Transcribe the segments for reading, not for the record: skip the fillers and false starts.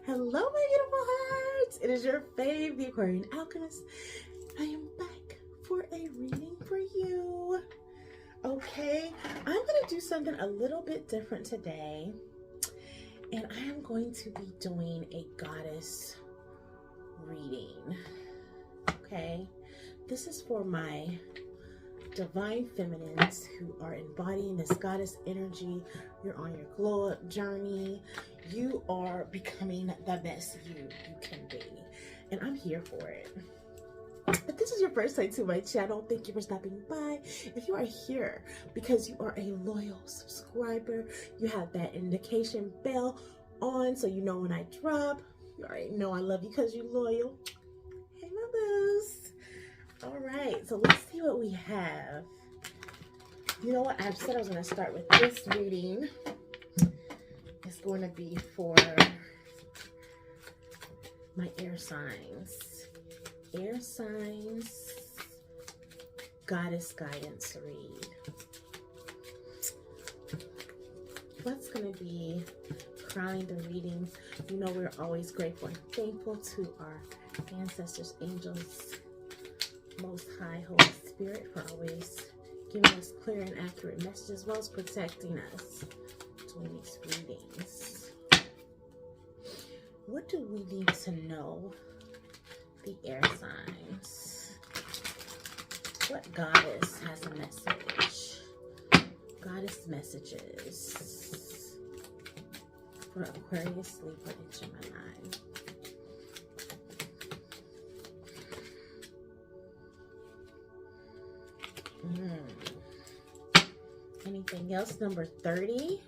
Hello, my beautiful hearts. It is your fave, the Aquarian Alchemist. I am back for a reading for you. Okay, I'm going to do something a little bit different today. And I am going to be doing a goddess reading. Okay, this is for my divine feminines who are embodying this goddess energy. You're on your glow up journey. You are becoming the best you can be, and I'm here for it. If this is your first time to my channel, thank you for stopping by. If you are here because you are a loyal subscriber, you have that indication bell on so you know when I drop. You already know I love you because you're loyal. Hey, my boos. All right, so let's see what we have. You know what? I said I was going to start with this reading. It's going to be for my air signs. Air signs, goddess guidance read. What's going to be crowning the readings? You know we're always grateful and thankful to our ancestors, angels, Most High, Holy Spirit for always giving us clear and accurate messages as well as protecting us during these readings. What do we need to know? The air signs. What goddess has a message? Goddess messages for Aquarius, Libra, and Gemini. Anything else? Number 30.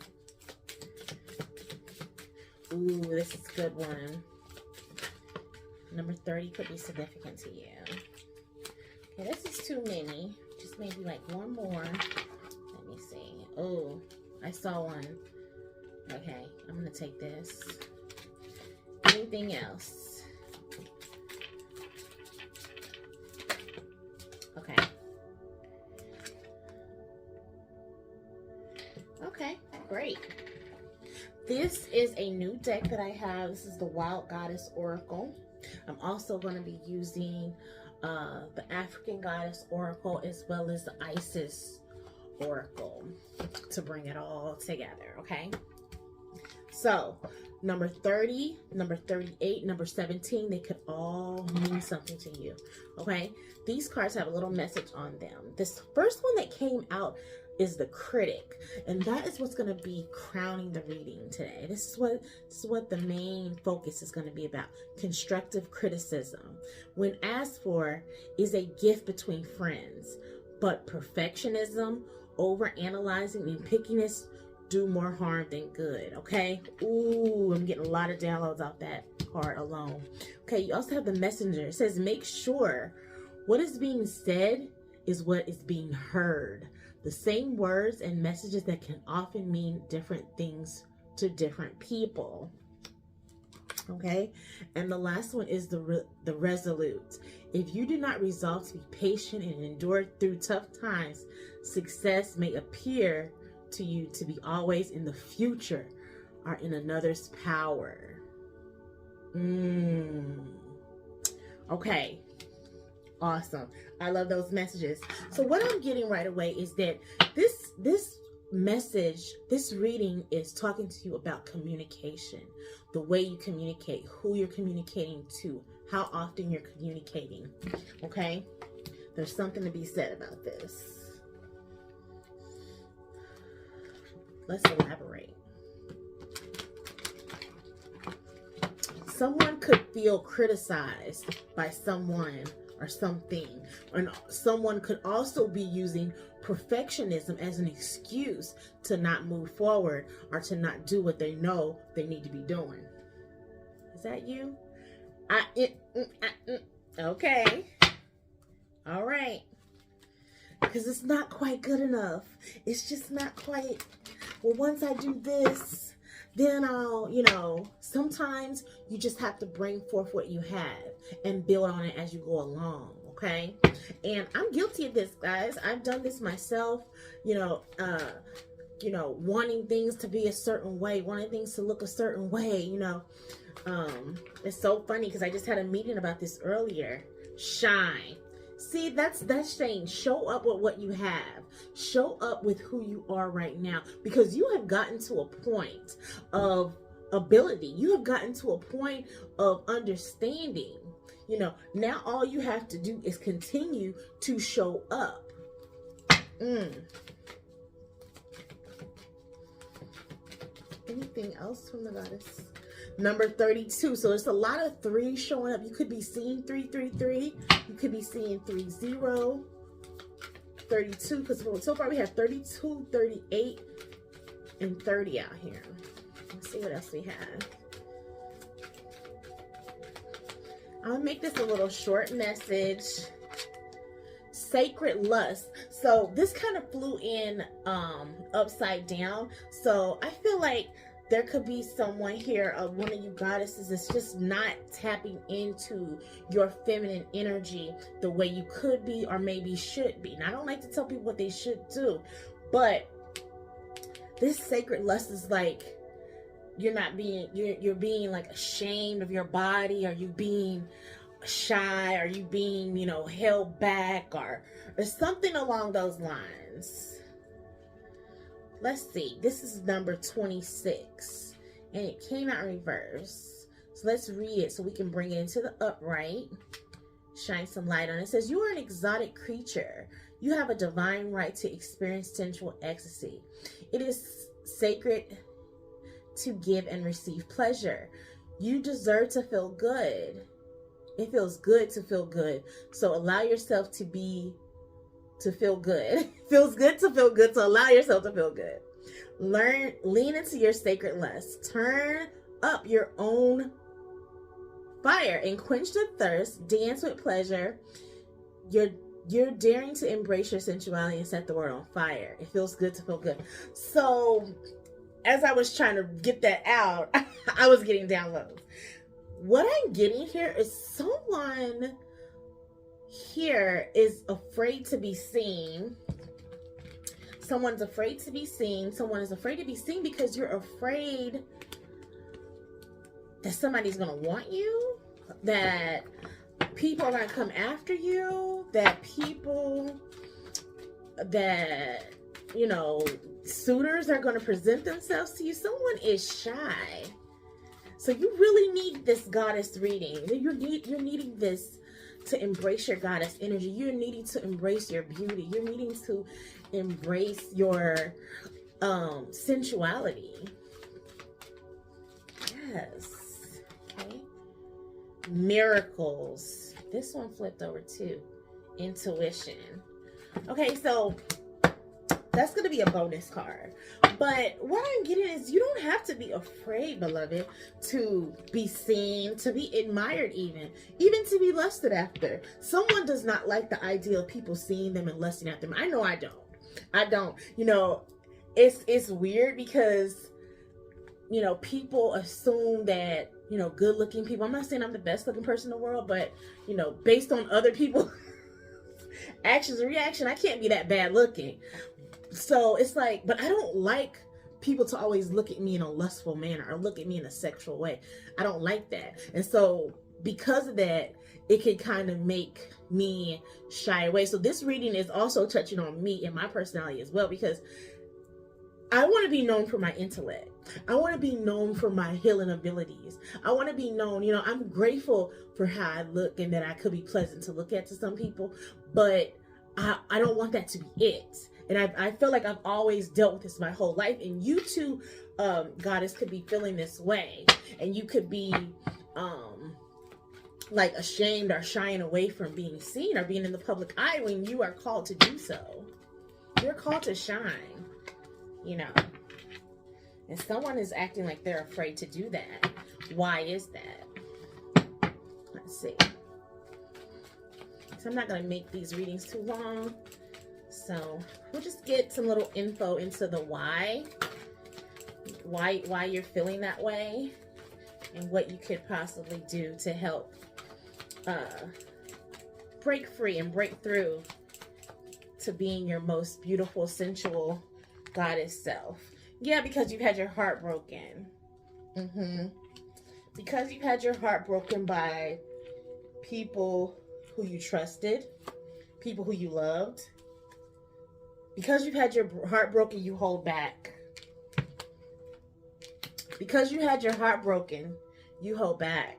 Ooh, this is a good one. Number 30 could be significant to you. Okay, this is too many. Just maybe like one more. Let me see. Oh, I saw one. Okay, I'm going to take this. Anything else? Okay. Okay, great. This is a new deck that I have. This is the Wild Goddess Oracle. I'm also going to be using the African Goddess Oracle as well as the Isis Oracle to bring it all together, okay? So, number 30, number 38, number 17, they could all mean something to you, okay? These cards have a little message on them. This first one that came out is the Critic, and that is what's going to be crowning the reading today. This is what the main focus is going to be about. Constructive criticism, when asked for, is a gift between friends, but perfectionism, overanalyzing, and pickiness do more harm than good. Okay, ooh, I'm getting a lot of downloads off that card alone. Okay, you also have the Messenger. It says make sure what is being said is what is being heard. The same words and messages that can often mean different things to different people. Okay, and the last one is the Resolute. If you do not resolve to be patient and endure through tough times, success may appear to you to be always in the future or in another's power. Okay. Awesome. I love those messages. So what I'm getting right away is that this message, this reading is talking to you about communication, the way you communicate, who you're communicating to, how often you're communicating. Okay? There's something to be said about this. Let's elaborate. Someone could feel criticized by someone or something, and someone could also be using perfectionism as an excuse to not move forward or to not do what they know they need to be doing. Is that you? Okay. All right. Because it's not quite good enough. It's just not quite. Well, once I do this, then I'll, sometimes you just have to bring forth what you have and build on it as you go along, okay? And I'm guilty of this, guys. I've done this myself. you know, wanting things to be a certain way, wanting things to look a certain way, you know. It's so funny because I just had a meeting about this earlier. Shine. See, that's saying show up with what you have. Show up with who you are right now, because you have gotten to a point of ability. You have gotten to a point of understanding. You know, now all you have to do is continue to show up. Anything else from the goddess? Number 32. So it's a lot of 3 showing up. You could be seeing 333. You could be seeing 30, 32. Because so far we have 32, 38, and 30 out here. Let's see what else we have. I'll make this a little short message. Sacred lust. So this kind of flew in upside down. So I feel like there could be someone here, one of you goddesses, that's just not tapping into your feminine energy the way you could be or maybe should be. Now, I don't like to tell people what they should do, but this sacred lust is like you're being like ashamed of your body. Are you being shy? Are you being, you know, held back or something along those lines? Let's see. This is number 26 and it came out in reverse. So let's read it so we can bring it into the upright. Shine some light on it. It says, you are an exotic creature. You have a divine right to experience sensual ecstasy. It is sacred to give and receive pleasure. You deserve to feel good. It feels good to feel good. So allow yourself to feel good. It feels good to feel good. So allow yourself to feel good. Lean into your sacred lust. Turn up your own fire and quench the thirst. Dance with pleasure. You're daring to embrace your sensuality and set the world on fire. It feels good to feel good. So as I was trying to get that out, I was getting downloads. What I'm getting here is someone here is afraid to be seen. Someone's afraid to be seen. Someone is afraid to be seen because you're afraid that somebody's going to want you, that people are going to come after you, that you know, suitors are going to present themselves to you. Someone is shy. So you really need this goddess reading. You're needing this to embrace your goddess energy. You're needing to embrace your beauty. You're needing to embrace your sensuality. Yes. Okay. Miracles. This one flipped over too. Intuition. Okay, so that's going to be a bonus card. But what I'm getting is you don't have to be afraid, beloved, to be seen, to be admired even to be lusted after. Someone does not like the idea of people seeing them and lusting after them. I know I don't. You know, it's weird because, you know, people assume that, you know, good looking people, I'm not saying I'm the best looking person in the world, but, you know, based on other people's actions and reaction, I can't be that bad looking. So it's like, but I don't like people to always look at me in a lustful manner or look at me in a sexual way. I don't like that. And so because of that, it can kind of make me shy away. So this reading is also touching on me and my personality as well, because I want to be known for my intellect. I want to be known for my healing abilities. I want to be known, you know, I'm grateful for how I look and that I could be pleasant to look at to some people, but I don't want that to be it. And I feel like I've always dealt with this my whole life. And you too, goddess, could be feeling this way. And you could be like ashamed or shying away from being seen or being in the public eye when you are called to do so. You're called to shine, you know. And someone is acting like they're afraid to do that. Why is that? Let's see. So I'm not going to make these readings too long. So we'll just get some little info into the why you're feeling that way and what you could possibly do to help break free and break through to being your most beautiful, sensual, goddess self. Yeah, because you've had your heart broken. Because you've had your heart broken by people who you trusted, people who you loved. Because you've had your heart broken, you hold back. Because you had your heart broken, you hold back.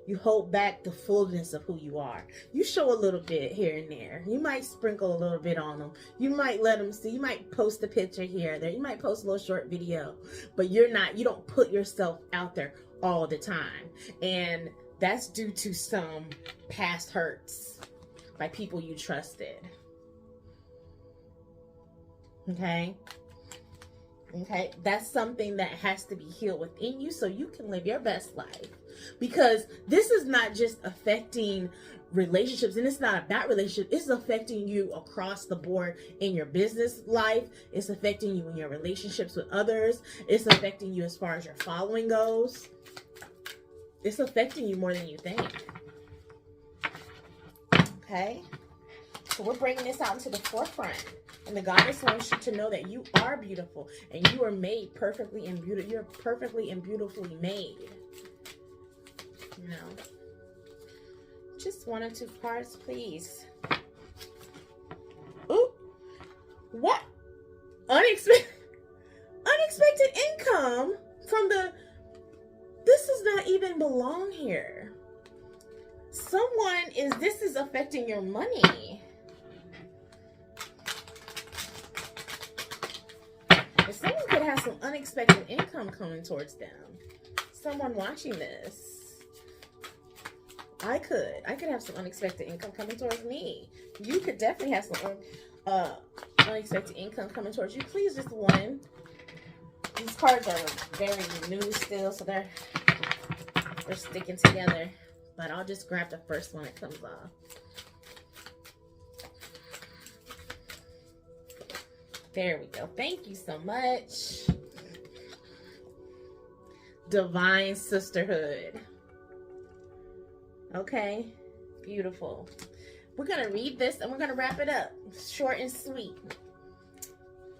You hold back the fullness of who you are. You show a little bit here and there. You might sprinkle a little bit on them. You might let them see. You might post a picture here or there. You might post a little short video. But you don't put yourself out there all the time. And that's due to some past hurts by people you trusted. Okay? Okay? That's something that has to be healed within you so you can live your best life. Because this is not just affecting relationships, and it's not about relationships. It's affecting you across the board in your business life. It's affecting you in your relationships with others. It's affecting you as far as your following goes. It's affecting you more than you think. Okay? So we're bringing this out into the forefront. And the goddess wants you to know that you are beautiful. And you are made perfectly and beautiful. You're perfectly and beautifully made. You know, just 1 or 2 cards, please. Ooh, what? Unexpected income from the. This does not even belong here. This is affecting your money. If someone could have some unexpected income coming towards them. Someone watching this. I could have some unexpected income coming towards me. You could definitely have some unexpected income coming towards you. Please, just one. These cards are very new still, so they're sticking together. But I'll just grab the first one that comes off. There we go. Thank you so much. Divine sisterhood. Okay, beautiful. We're going to read this and we're going to wrap it up. Short and sweet.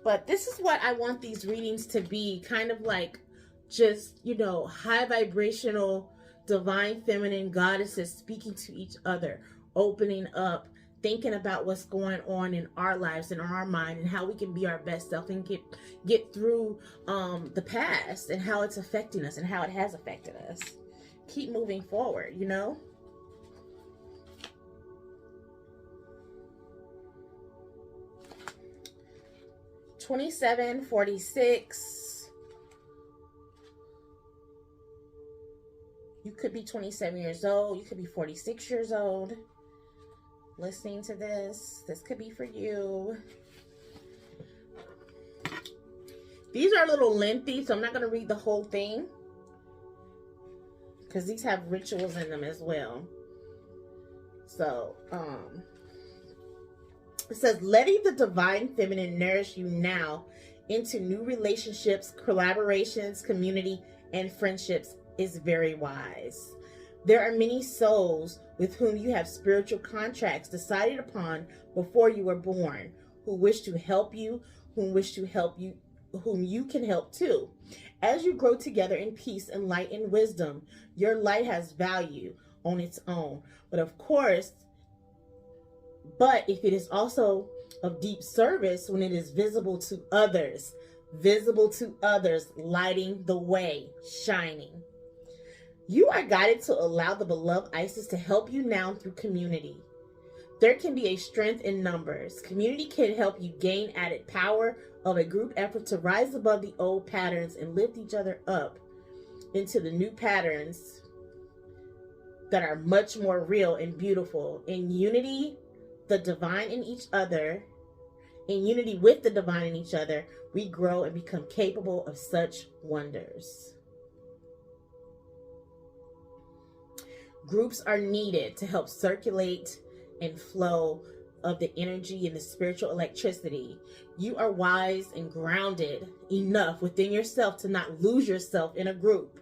But this is what I want these readings to be. Kind of like just, you know, high vibrational, divine feminine goddesses speaking to each other. Opening up. Thinking about what's going on in our lives and in our mind. And how we can be our best self. And get through the past. And how it's affecting us. And how it has affected us. Keep moving forward, you know. 27, 46. You could be 27 years old. You could be 46 years old. Listening to this. This could be for you. These are a little lengthy, so I'm not going to read the whole thing. Because these have rituals in them as well. So, it says, letting the divine feminine nourish you now into new relationships, collaborations, community, and friendships is very wise. There are many souls with whom you have spiritual contracts decided upon before you were born, who wish to help you, whom you can help too. As you grow together in peace and light and wisdom, your light has value on its own. But if it is also of deep service when it is visible to others, lighting the way, shining. You are guided to allow the beloved Isis to help you now through community. There can be a strength in numbers. Community can help you gain added power of a group effort to rise above the old patterns and lift each other up into the new patterns that are much more real and beautiful. In unity, the divine in each other, in unity with the divine in each other, we grow and become capable of such wonders. Groups are needed to help circulate and flow of the energy and the spiritual electricity. You are wise and grounded enough within yourself to not lose yourself in a group.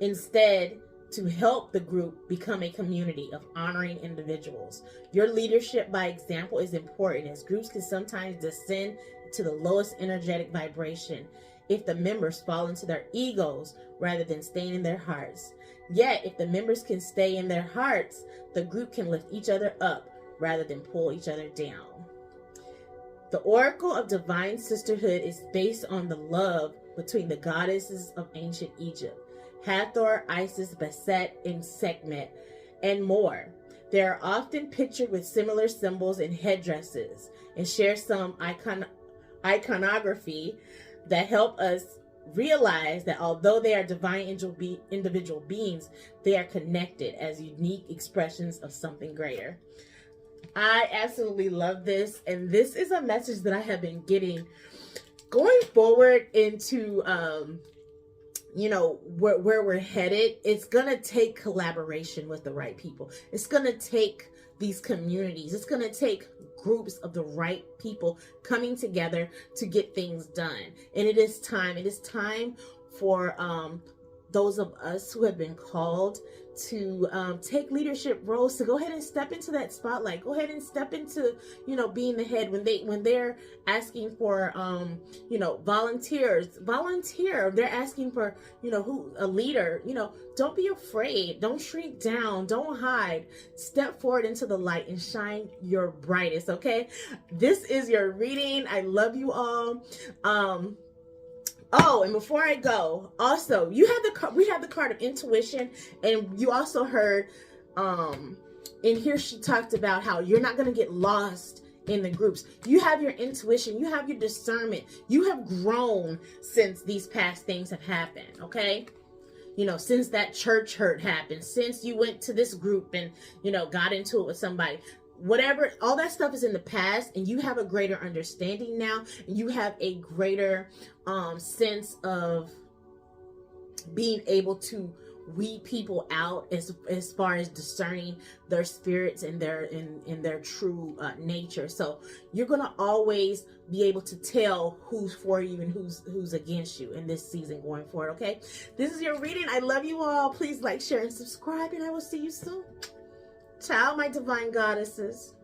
Instead, to help the group become a community of honoring individuals. Your leadership by example is important, as groups can sometimes descend to the lowest energetic vibration if the members fall into their egos rather than staying in their hearts. Yet, if the members can stay in their hearts, the group can lift each other up rather than pull each other down. The Oracle of Divine Sisterhood is based on the love between the goddesses of ancient Egypt, Hathor, Isis, Bastet, and Sekhmet, and more. They are often pictured with similar symbols and headdresses, and share some iconography that help us realize that although they are divine individual beings, they are connected as unique expressions of something greater. I absolutely love this, and this is a message that I have been getting going forward into where we're headed. It's gonna take collaboration with the right people. It's gonna take these communities. It's gonna take groups of the right people coming together to get things done. And it is time for those of us who have been called to take leadership roles to go ahead and step into that spotlight. Go ahead and step into, being the head. When they're asking for, volunteers, volunteer. They're asking for, a leader. Don't be afraid. Don't shrink down. Don't hide. Step forward into the light and shine your brightest. Okay. This is your reading. I love you all. Oh, and before I go, also we have the card of intuition, and you also heard in here she talked about how you're not going to get lost in the groups. You have your intuition, you have your discernment, you have grown since these past things have happened, okay? Since that church hurt happened, since you went to this group and got into it with somebody. Whatever, all that stuff is in the past, and you have a greater understanding now, and you have a greater sense of being able to weed people out as far as discerning their spirits and their true nature. So you're gonna always be able to tell who's for you and who's against you in this season going forward. Okay, this is your reading. I love you all. Please like, share, and subscribe, and I will see you soon. Ciao, my divine goddesses.